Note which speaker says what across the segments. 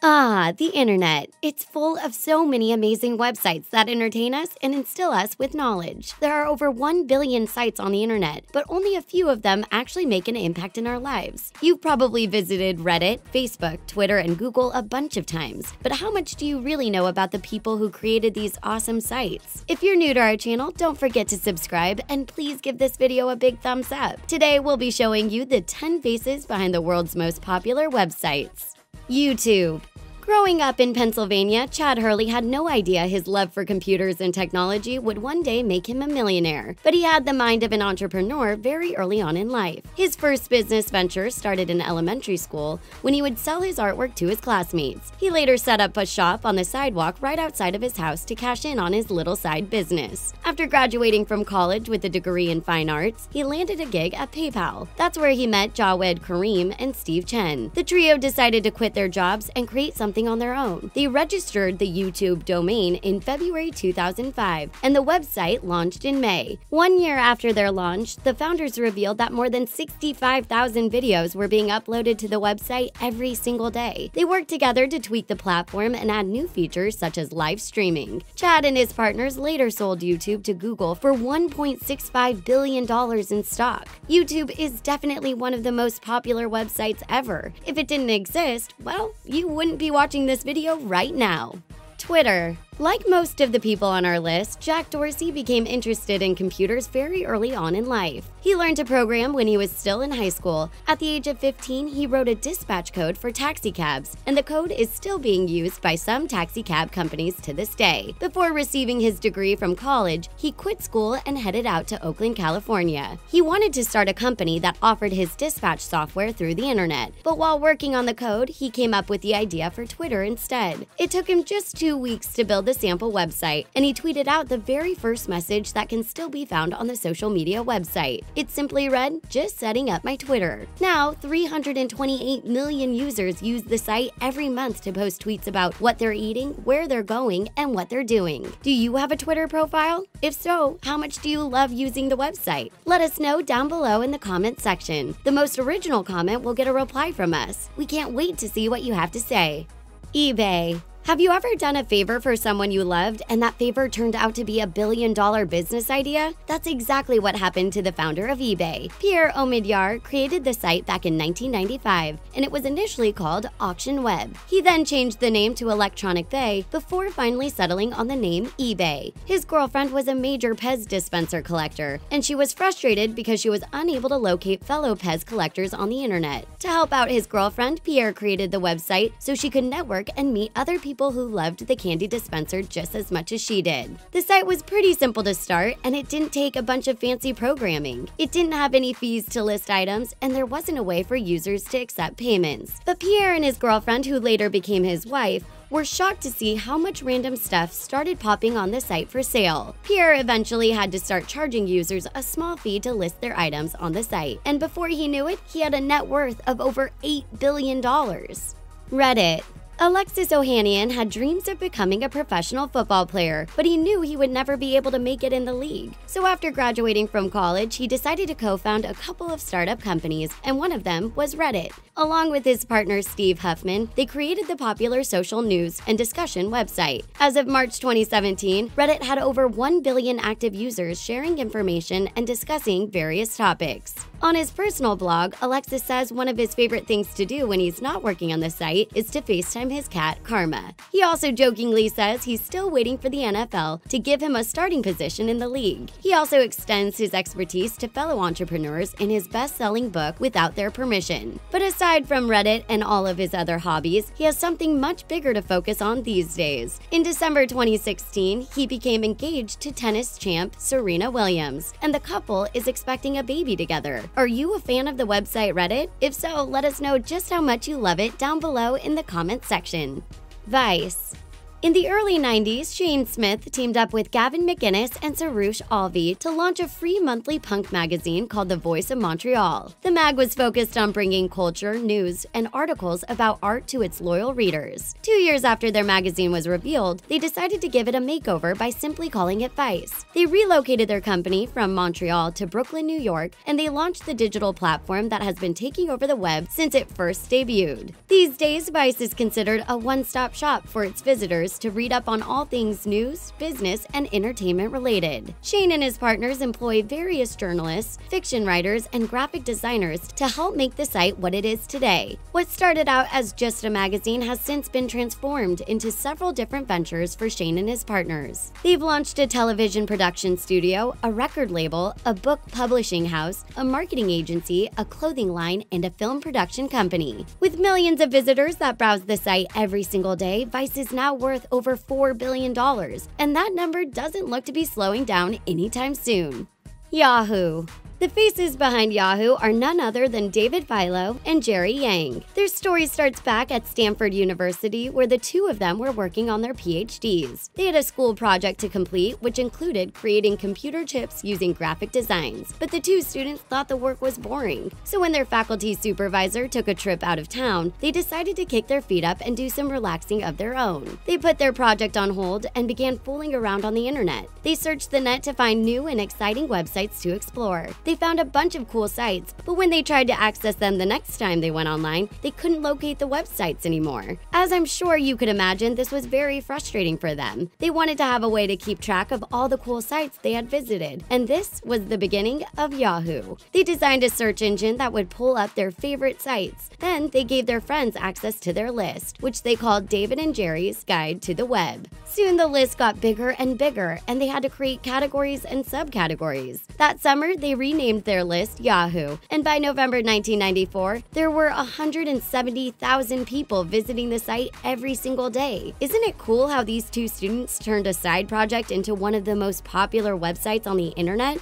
Speaker 1: Ah, the internet. It's full of so many amazing websites that entertain us and instill us with knowledge. There are over 1 billion sites on the internet, but only a few of them actually make an impact in our lives. You've probably visited Reddit, Facebook, Twitter, and Google a bunch of times, but how much do you really know about the people who created these awesome sites? If you're new to our channel, don't forget to subscribe and please give this video a big thumbs up. Today, we'll be showing you the 10 faces behind the world's most popular websites. YouTube. Growing up in Pennsylvania, Chad Hurley had no idea his love for computers and technology would one day make him a millionaire. But he had the mind of an entrepreneur very early on in life. His first business venture started in elementary school when he would sell his artwork to his classmates. He later set up a shop on the sidewalk right outside of his house to cash in on his little side business. After graduating from college with a degree in fine arts, he landed a gig at PayPal. That's where he met Jawed Karim and Steve Chen. The trio decided to quit their jobs and create something on their own. They registered the YouTube domain in February 2005, and the website launched in May. 1 year after their launch, the founders revealed that more than 65,000 videos were being uploaded to the website every single day. They worked together to tweak the platform and add new features such as live streaming. Chad and his partners later sold YouTube to Google for $1.65 billion in stock. YouTube is definitely one of the most popular websites ever. If it didn't exist, well, you wouldn't be watching this video right now. Twitter. Like most of the people on our list, Jack Dorsey became interested in computers very early on in life. He learned to program when he was still in high school. At the age of 15, he wrote a dispatch code for taxicabs, and the code is still being used by some taxicab companies to this day. Before receiving his degree from college, he quit school and headed out to Oakland, California. He wanted to start a company that offered his dispatch software through the internet, but while working on the code, he came up with the idea for Twitter instead. It took him just 2 weeks to build the sample website, and he tweeted out the very first message that can still be found on the social media website. It simply read, "Just setting up my Twitter." Now, 328 million users use the site every month to post tweets about what they're eating, where they're going, and what they're doing. Do you have a Twitter profile? If so, how much do you love using the website? Let us know down below in the comment section. The most original comment will get a reply from us. We can't wait to see what you have to say. eBay. Have you ever done a favor for someone you loved and that favor turned out to be a billion-dollar business idea? That's exactly what happened to the founder of eBay. Pierre Omidyar created the site back in 1995, and it was initially called Auction Web. He then changed the name to Electronic Bay before finally settling on the name eBay. His girlfriend was a major Pez dispenser collector, and she was frustrated because she was unable to locate fellow Pez collectors on the internet. To help out his girlfriend, Pierre created the website so she could network and meet other people who loved the candy dispenser just as much as she did. The site was pretty simple to start, and it didn't take a bunch of fancy programming. It didn't have any fees to list items, and there wasn't a way for users to accept payments. But Pierre and his girlfriend, who later became his wife, were shocked to see how much random stuff started popping on the site for sale. Pierre eventually had to start charging users a small fee to list their items on the site, and before he knew it, he had a net worth of over $8 billion. Reddit. Alexis Ohanian had dreams of becoming a professional football player, but he knew he would never be able to make it in the league. So after graduating from college, he decided to co-found a couple of startup companies, and one of them was Reddit. Along with his partner Steve Huffman, they created the popular social news and discussion website. As of March 2017, Reddit had over 1 billion active users sharing information and discussing various topics. On his personal blog, Alexis says one of his favorite things to do when he's not working on the site is to FaceTime his cat, Karma. He also jokingly says he's still waiting for the NFL to give him a starting position in the league. He also extends his expertise to fellow entrepreneurs in his best-selling book Without Their Permission. But aside from Reddit and all of his other hobbies, he has something much bigger to focus on these days. In December 2016, he became engaged to tennis champ Serena Williams, and the couple is expecting a baby together. Are you a fan of the website Reddit? If so, let us know just how much you love it down below in the comment section. Vice. In the early 90s, Shane Smith teamed up with Gavin McInnes and Sarush Alvi to launch a free monthly punk magazine called The Voice of Montreal. The mag was focused on bringing culture, news, and articles about art to its loyal readers. 2 years after their magazine was revealed, they decided to give it a makeover by simply calling it Vice. They relocated their company from Montreal to Brooklyn, New York, and they launched the digital platform that has been taking over the web since it first debuted. These days, Vice is considered a one-stop shop for its visitors to read up on all things news, business, and entertainment related. Shane and his partners employ various journalists, fiction writers, and graphic designers to help make the site what it is today. What started out as just a magazine has since been transformed into several different ventures for Shane and his partners. They've launched a television production studio, a record label, a book publishing house, a marketing agency, a clothing line, and a film production company. With millions of visitors that browse the site every single day, Vice is now worth over $4 billion, and that number doesn't look to be slowing down anytime soon. Yahoo! The faces behind Yahoo are none other than David Philo and Jerry Yang. Their story starts back at Stanford University, where the two of them were working on their PhDs. They had a school project to complete, which included creating computer chips using graphic designs, but the two students thought the work was boring. So when their faculty supervisor took a trip out of town, they decided to kick their feet up and do some relaxing of their own. They put their project on hold and began fooling around on the internet. They searched the net to find new and exciting websites to explore. They found a bunch of cool sites, but when they tried to access them the next time they went online, they couldn't locate the websites anymore. As I'm sure you could imagine, this was very frustrating for them. They wanted to have a way to keep track of all the cool sites they had visited, and this was the beginning of Yahoo. They designed a search engine that would pull up their favorite sites. Then they gave their friends access to their list, which they called David and Jerry's Guide to the Web. Soon the list got bigger and bigger, and they had to create categories and subcategories. That summer, they renamed their list Yahoo, and by November 1994, there were 170,000 people visiting the site every single day. Isn't it cool how these two students turned a side project into one of the most popular websites on the internet?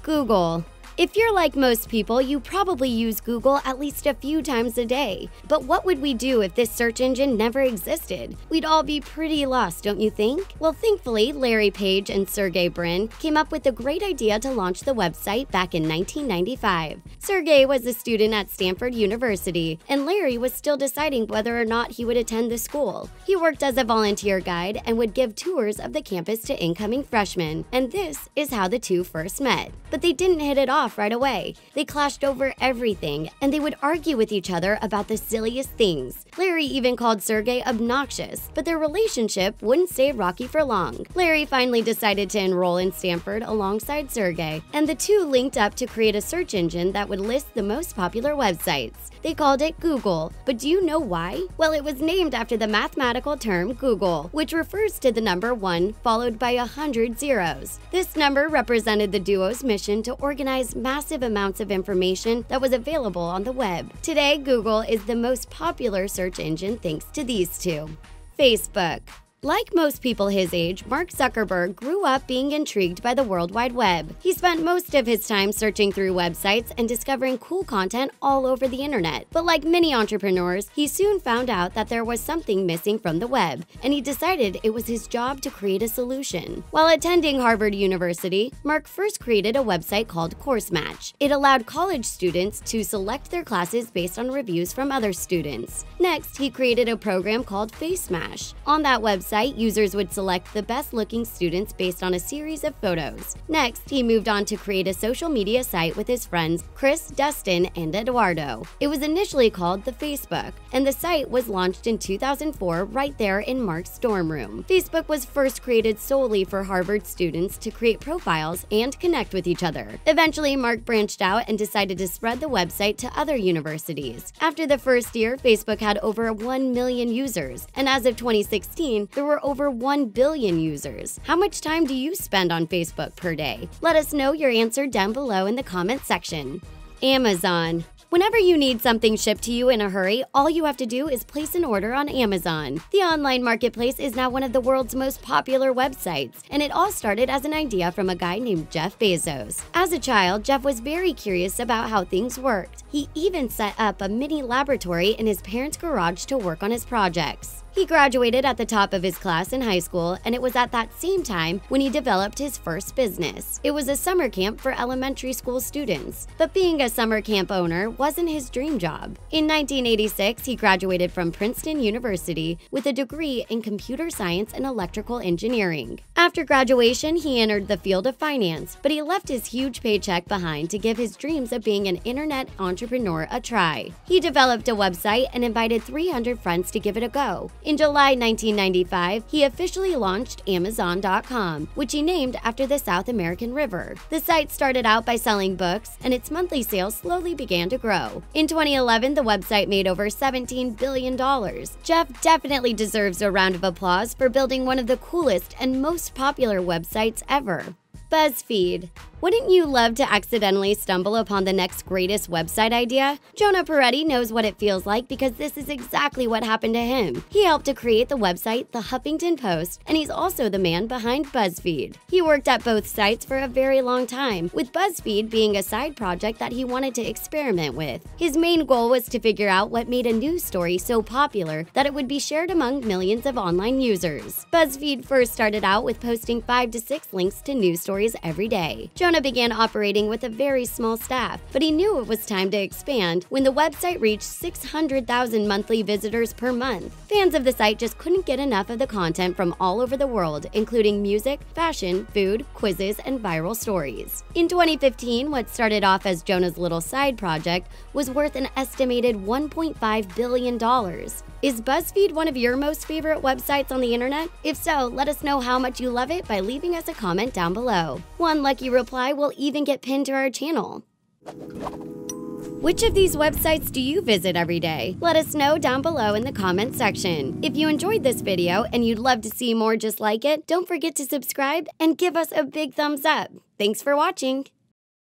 Speaker 1: Google. If you're like most people, you probably use Google at least a few times a day. But what would we do if this search engine never existed? We'd all be pretty lost, don't you think? Well, thankfully, Larry Page and Sergey Brin came up with a great idea to launch the website back in 1995. Sergey was a student at Stanford University, and Larry was still deciding whether or not he would attend the school. He worked as a volunteer guide and would give tours of the campus to incoming freshmen, and this is how the two first met. But they didn't hit it off right away. They clashed over everything, and they would argue with each other about the silliest things. Larry even called Sergey obnoxious, but their relationship wouldn't stay rocky for long. Larry finally decided to enroll in Stanford alongside Sergey, and the two linked up to create a search engine that would list the most popular websites. They called it Google, but do you know why? Well, it was named after the mathematical term Google, which refers to the number 1 followed by 100 zeros. This number represented the duo's mission to organize massive amounts of information that was available on the web. Today, Google is the most popular search engine thanks to these two. Facebook. Like most people his age, Mark Zuckerberg grew up being intrigued by the World Wide Web. He spent most of his time searching through websites and discovering cool content all over the internet. But like many entrepreneurs, he soon found out that there was something missing from the web, and he decided it was his job to create a solution. While attending Harvard University, Mark first created a website called Course Match. It allowed college students to select their classes based on reviews from other students. Next, he created a program called Face Smash. On that website, users would select the best-looking students based on a series of photos. Next, he moved on to create a social media site with his friends Chris, Dustin, and Eduardo. It was initially called the Facebook, and the site was launched in 2004 right there in Mark's dorm room. Facebook was first created solely for Harvard students to create profiles and connect with each other. Eventually, Mark branched out and decided to spread the website to other universities. After the first year, Facebook had over 1 million users, and as of 2016, there were over 1 billion users. How much time do you spend on Facebook per day? Let us know your answer down below in the comment section. Amazon. Whenever you need something shipped to you in a hurry, all you have to do is place an order on Amazon. The online marketplace is now one of the world's most popular websites, and it all started as an idea from a guy named Jeff Bezos. As a child, Jeff was very curious about how things worked. He even set up a mini laboratory in his parents' garage to work on his projects. He graduated at the top of his class in high school, and it was at that same time when he developed his first business. It was a summer camp for elementary school students, but being a summer camp owner wasn't his dream job. In 1986, he graduated from Princeton University with a degree in computer science and electrical engineering. After graduation, he entered the field of finance, but he left his huge paycheck behind to give his dreams of being an internet entrepreneur a try. He developed a website and invited 300 friends to give it a go. In July 1995, he officially launched Amazon.com, which he named after the South American River. The site started out by selling books, and its monthly sales slowly began to grow. In 2011, the website made over $17 billion. Jeff definitely deserves a round of applause for building one of the coolest and most popular websites ever. BuzzFeed. Wouldn't you love to accidentally stumble upon the next greatest website idea? Jonah Peretti knows what it feels like because this is exactly what happened to him. He helped to create the website The Huffington Post, and he's also the man behind BuzzFeed. He worked at both sites for a very long time, with BuzzFeed being a side project that he wanted to experiment with. His main goal was to figure out what made a news story so popular that it would be shared among millions of online users. BuzzFeed first started out with posting 5 to 6 links to news stories every day. Jonah began operating with a very small staff, but he knew it was time to expand when the website reached 600,000 monthly visitors per month. Fans of the site just couldn't get enough of the content from all over the world, including music, fashion, food, quizzes, and viral stories. In 2015, what started off as Jonah's little side project was worth an estimated $1.5 billion. Is BuzzFeed one of your most favorite websites on the internet? If so, let us know how much you love it by leaving us a comment down below. One lucky reply will even get pinned to our channel. Which of these websites do you visit every day? Let us know down below in the comment section. If you enjoyed this video and you'd love to see more just like it, don't forget to subscribe and give us a big thumbs up. Thanks for watching!